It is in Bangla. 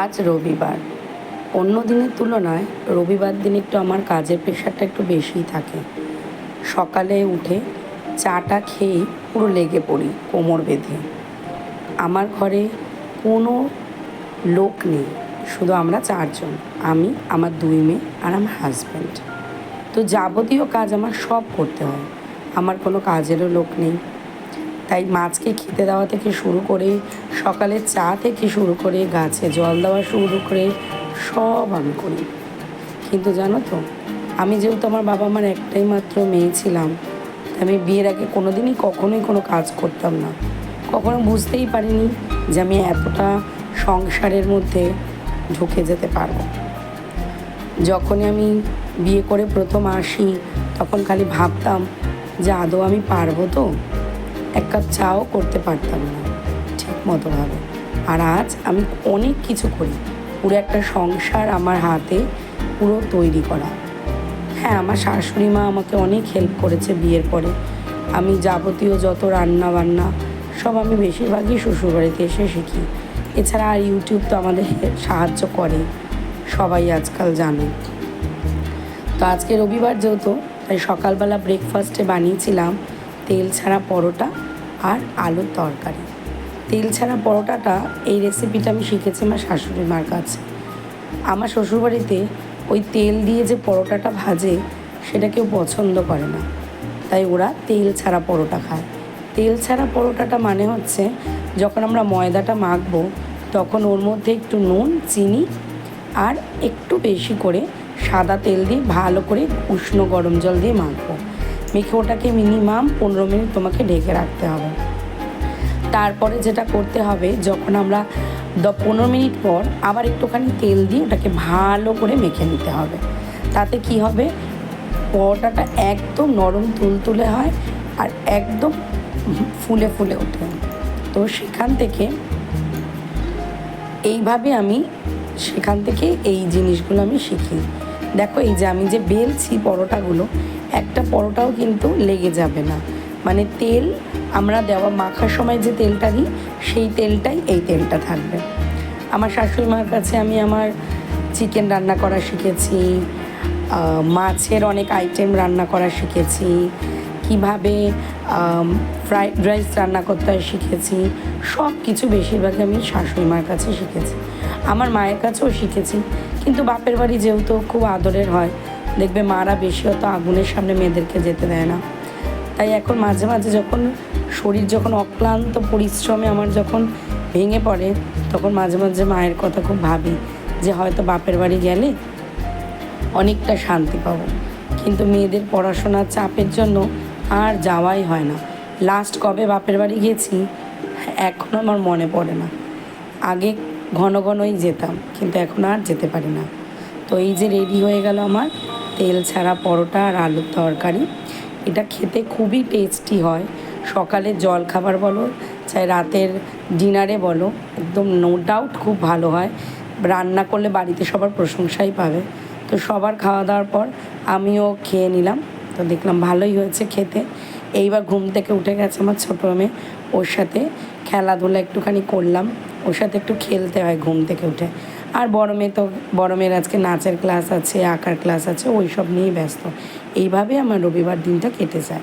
আজ রবিবার। অন্য দিনের তুলনায় রবিবার দিন একটু আমার কাজের প্রেশারটা একটু বেশিই থাকে। সকালে উঠে চাটা খেয়েই পুরো লেগে পড়ি কোমর বেঁধে। আমার ঘরে কোনো লোক নেই, শুধু আমরা চারজন, আমি, আমার 2 মেয়ে আর আমার হাজব্যান্ড। তো যাবতীয় কাজ আমার সব করতে হয়, আমার কোনো কাজেরও লোক নেই। তাই মাছকে খেতে দেওয়া থেকে শুরু করে, সকালে চা থেকে শুরু করে, গাছে জল দেওয়া শুরু করে সব আমি করি। কিন্তু জানো তো, আমি যেহেতু আমার বাবা মার একটাই মাত্র মেয়ে ছিলাম, আমি বিয়ের আগে কোনোদিনই কখনোই কোনো কাজ করতাম না। কখনো বুঝতেই পারিনি যে আমি এতটা সংসারের মধ্যে ঢুকে যেতে পারবো। যখনই আমি বিয়ে করে প্রথম আসি, তখন খালি ভাবতাম যে আদৌ আমি পারবো তো। এক কাপ চাও করতে পারতাম না ঠিক মতোভাবে। আর আজ আমি অনেক কিছু করি, পুরো একটা সংসার আমার হাতে পুরো তৈরি করা। হ্যাঁ, আমার শাশুড়ি মা আমাকে অনেক হেল্প করেছে বিয়ের পরে। আমি যাবতীয় যত রান্না বান্না সব আমি বেশিরভাগই শ্বশুরবাড়িতে এসে শিখি। এছাড়া আর ইউটিউব তো আমাদের সাহায্য করে, সবাই আজকাল জানে। তো আজকে রবিবার যেহেতু, তাই সকালবেলা ব্রেকফাস্টে বানিয়েছিলাম তেল ছাড়া পরোটা আর আলুর তরকারি। তেল ছাড়া পরোটাটা, এই রেসিপিটা আমি শিখেছি আমার শাশুড়ি মার কাছে। আমার শ্বশুরবাড়িতে ওই তেল দিয়ে যে পরোটাটা ভাজে সেটা কেউ পছন্দ করে না, তাই ওরা তেল ছাড়া পরোটা খায়। তেল ছাড়া পরোটাটা মানে হচ্ছে, যখন আমরা ময়দাটা মাখবো তখন ওর মধ্যে একটু নুন, চিনি আর একটু বেশি করে সাদা তেল দিয়ে ভালো করে উষ্ণ গরম জল দিয়ে মাখবো। মেখে ওটাকে মিনিমাম 15 মিনিট তোমাকে ঢেকে রাখতে হবে। তারপরে যেটা করতে হবে, যখন আমরা 15 মিনিট পর আবার একটুখানি তেল দিয়ে ওটাকে ভালো করে মেখে নিতে হবে। তাতে কি হবে, পরোটাটা একদম নরম তুলতুলে হয় আর একদম ফুলে ফুলে ওঠে। তো সেখান থেকে এই জিনিসগুলো আমি শিখি। দেখো, এই যে আমি যে বেলছি পরোটাগুলো, একটা পরোটাও কিন্তু লেগে যাবে না। মানে তেল আমরা দেওয়া মাখার সময় যে তেলটা দিই, সেই তেলটাই এই তেলটা থাকবে। আমার শাশুড়ি মার কাছে আমি আমার চিকেন রান্না করা শিখেছি, মাছের অনেক আইটেম রান্না করা শিখেছি, কিভাবে ফ্রাইড রাইস রান্না করতে হয় শিখেছি। সব কিছু বেশিরভাগই আমি শাশুড়ি মার কাছে শিখেছি। আমার মায়ের কাছেও শিখেছি, কিন্তু বাপের বাড়ি যেহেতু খুব আদরের হয়, দেখবে মারা বেশি হতো আগুনের সামনে মেয়েদেরকে যেতে দেয় না। তাই এখন মাঝে মাঝে যখন শরীর যখন অক্লান্ত পরিশ্রমে আমার যখন ভেঙে পড়ে, তখন মাঝে মাঝে মায়ের কথা খুব ভাবি যে হয়তো বাপের বাড়ি গেলে অনেকটা শান্তি পাবো। কিন্তু মেয়েদের পড়াশোনার চাপের জন্য আর যাওয়াই হয় না। লাস্ট কবে বাপের বাড়ি গেছি এখনও আমার মনে পড়ে না। আগে ঘন ঘনই যেতাম, কিন্তু এখন আর যেতে পারি না। তো এই যে রেডি হয়ে গেল আমার তেল ছাড়া পরোটা আর আলুর তরকারি। এটা খেতে খুবই টেস্টি হয়। সকালে জল খাবার বলো, চাই রাতের ডিনারে বলো, একদম নো ডাউট খুব ভালো হয়। রান্না করলে বাড়িতে সবার প্রশংসাই পাবে। তো সবার খাওয়া দাওয়ার পর আমিও খেয়ে নিলাম, তো দেখলাম ভালোই হয়েছে খেতে। এইবার ঘুম থেকে উঠে গেছে আমার ছোটো মেয়ে, ওর সাথে খেলাধুলা একটুখানি করলাম। ওর সাথে একটু খেলতে হয় ঘুম থেকে উঠে। আর বড় মেয়ের আজকে নাচের ক্লাস আছে, আঁকার ক্লাস আছে, ওই সব নিয়েই ব্যস্ত। এইভাবে আমার রবিবার দিনটা কেটে যায়।